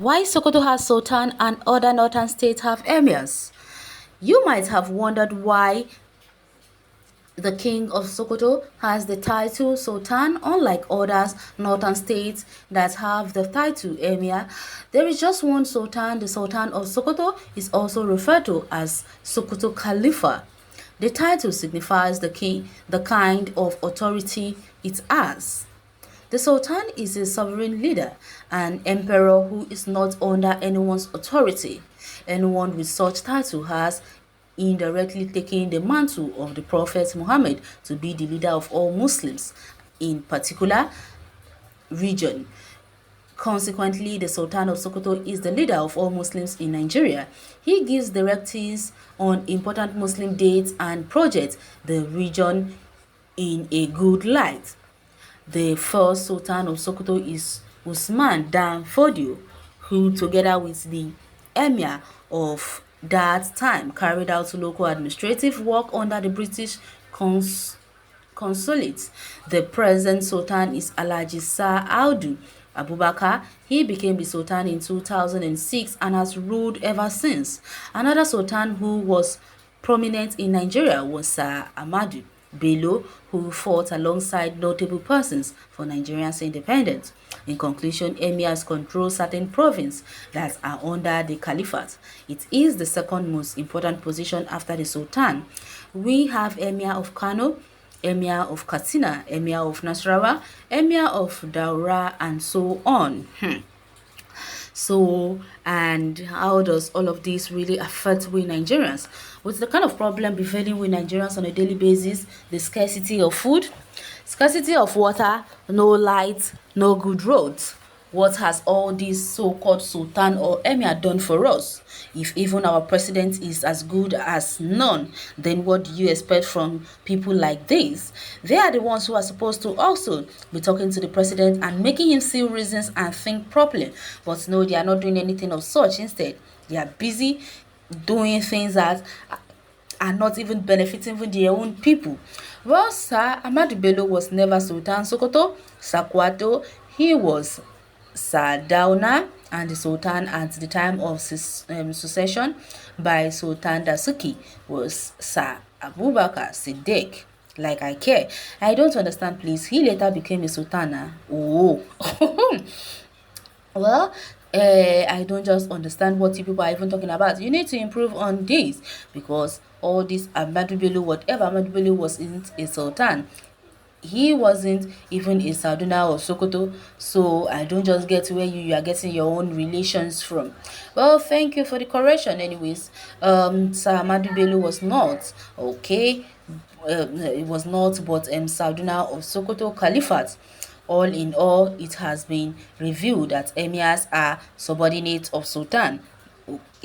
Why Sokoto has Sultan and other northern states have emirs? You might have wondered why the king of Sokoto has the title Sultan, unlike others northern states that have the title Emir. There is just one Sultan. The Sultan of Sokoto is also referred to as Sokoto Khalifa. The title signifies the kind of authority it has. The Sultan is a sovereign leader, an emperor who is not under anyone's authority. Anyone with such title has indirectly taken the mantle of the Prophet Muhammad to be the leader of all Muslims, in particular region. Consequently, the Sultan of Sokoto is the leader of all Muslims in Nigeria. He gives directives on important Muslim dates and projects the region in a good light. The first Sultan of Sokoto is Usman Dan Fodio, who together with the Emir of that time carried out local administrative work under the British consulate. The present Sultan is Alhaji Sir Audu Abubakar. He became the Sultan in 2006 and has ruled ever since. Another Sultan who was prominent in Nigeria was Sir Ahmadu Bello, who fought alongside notable persons for Nigeria's independence. In conclusion, emirs control certain provinces that are under the caliphate. It is the second most important position after the Sultan. We have Emir of Kano, Emir of Katsina, Emir of Nasarawa, Emir of Daura, and so on. So, and how does all of this really affect we Nigerians? With the kind of problem prevailing with Nigerians on a daily basis, the scarcity of food, scarcity of water, no light, no good roads. What has all this so-called Sultan or Emir done for us? If even our president is as good as none, then what do you expect from people like this? They are the ones who are supposed to also be talking to the president and making him see reasons and think properly. But no, they are not doing anything of such. Instead, they are busy doing things that are not even benefiting even their own people. Well, Sir Ahmadu Bello was never Sultan Sokoto, Sakwato. He was Sardauna and the Sultan at the time of succession by Sultan Dasuki was Sir Abubakar Siddiq. Like I care. I don't understand, please. He later became a sultana. Oh. Well, I don't just understand what you people are even talking about. You need to improve on this because all this Ahmadu Bello, whatever Ahmadu Bello wasn't a sultan. He wasn't even a Sardauna or Sokoto, so I don't just get where you are getting your own relations from. Well, thank you for the correction anyways. Sir Ahmadu Bello was not, okay, it was not, but Sardauna of Sokoto Caliphate. All in all, it has been revealed that emirs are subordinates of Sultan.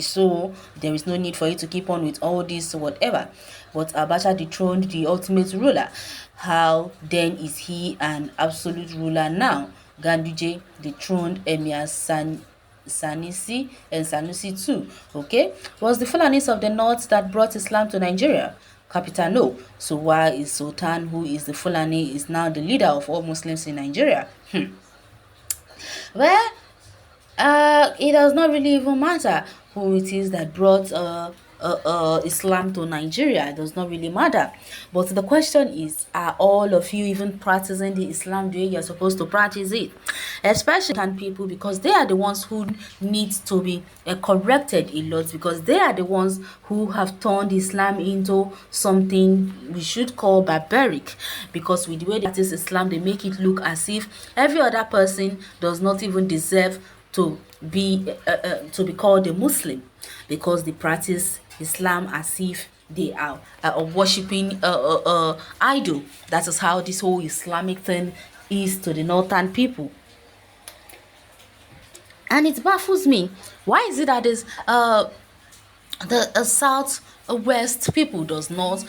So there is no need for you to keep on with all this whatever. But Abacha dethroned the ultimate ruler. How then is he an absolute ruler now? Ganduje dethroned Emir Sanusi and Sanusi too. Okay, was the Fulanis of the north that brought Islam to Nigeria? Capital no. So why is Sultan, who is the Fulani, is now the leader of all Muslims in Nigeria? Well, it does not really even matter who it is that brought Islam to Nigeria. It does not really matter. But the question is, are all of you even practicing the Islam the way you're supposed to practice it? Especially people, because they are the ones who need to be corrected a lot, because they are the ones who have turned Islam into something we should call barbaric, because with the way they practice Islam, they make it look as if every other person does not even deserve to be called a Muslim, because they practice Islam as if they are worshipping idol. That is how this whole Islamic thing is to the northern people. And it baffles me. Why is it that the southwest people does not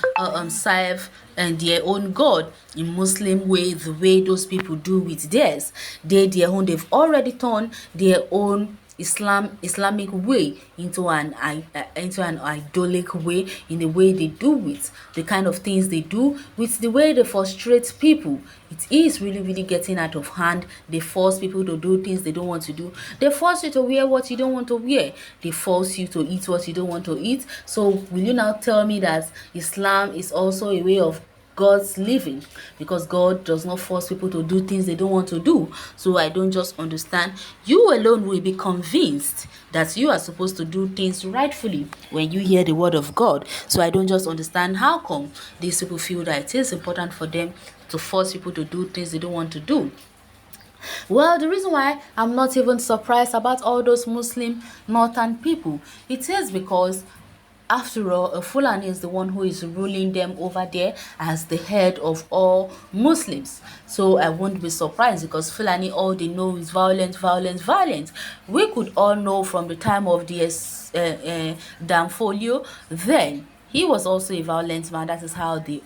serve their own God in Muslim way, the way those people do with theirs? They've already turned their own Islamic way into an idolic way, in the way they do it, the kind of things they do, with the way they frustrate people. It is really, really getting out of hand. They force people to do things they don't want to do. They force you to wear what you don't want to wear. They force you to eat what you don't want to eat. So will you now tell me that Islam is also a way of God's living? Because God does not force people to do things they don't want to do. So I don't just understand. You alone will be convinced that you are supposed to do things rightfully when you hear the word of God. So I don't just understand how come these people feel that it is important for them to force people to do things they don't want to do. Well, the reason why I'm not even surprised about all those Muslim northern people, it is because after all, a Fulani is the one who is ruling them over there as the head of all Muslims. So I won't be surprised, because Fulani, all they know is violence, violence, violence. We could all know from the time of the Danfolio then. He was also a violent man. That is how they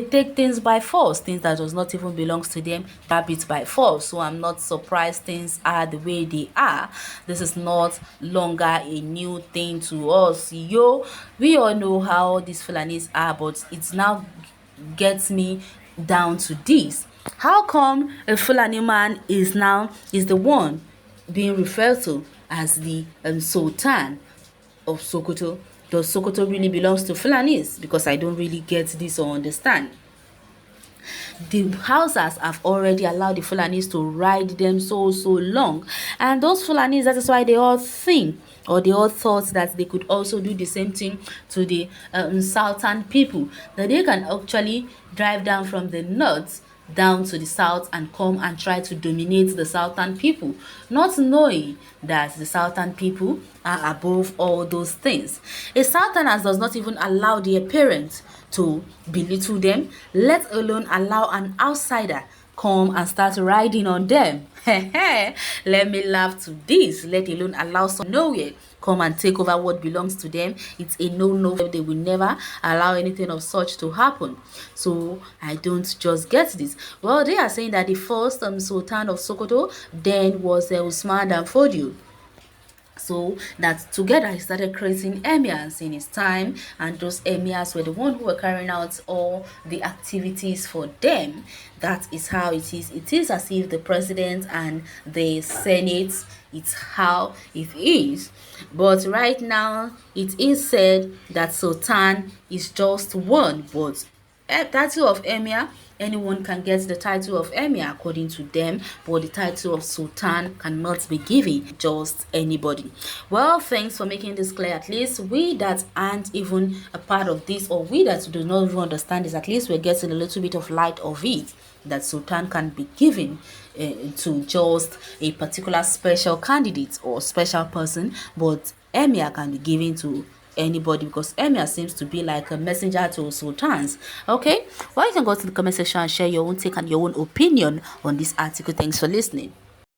take things by force, things that does not even belongs to them, grab it by force. So I'm not surprised things are the way they are. This is not longer a new thing to us. We all know how these Fulanis are, but it now gets me down to this. How come a Fulani man is the one being referred to as the Sultan of Sokoto? Does Sokoto really belongs to Fulanis? Because I don't really get this or understand. The Hausas have already allowed the Fulanis to ride them so long, and those Fulanis, that is why they all think, or they all thought, that they could also do the same thing to the southern people, that they can actually drive down from the north down to the south and come and try to dominate the southern people, not knowing that the southern people are above all those things. A southerner does not even allow their parents to belittle them, let alone allow an outsider come and start riding on them. Let me laugh to this. Let alone allow some nowhere come and take over what belongs to them. It's a no. They will never allow anything of such to happen. So I don't just get this. Well, they are saying that the first Sultan of Sokoto then was Usman Dan Fodio. So that together he started creating emirs in his time, and those emirs were the ones who were carrying out all the activities for them. That is how it is. It is as if the president and the senate, it's how it is. But right now it is said that Sultan is just one, but title of emir, anyone can get the title of emir according to them, but the title of sultan cannot be given just anybody. Well, thanks for making this clear. At least we that aren't even a part of this, or we that do not even understand this, at least we're getting a little bit of light of it, that sultan can be given to just a particular special candidate or special person, but emir can be given to anybody, because emir seems to be like a messenger to sultans. Okay, well, you can go to the comment section and share your own take and your own opinion on this article. Thanks for listening.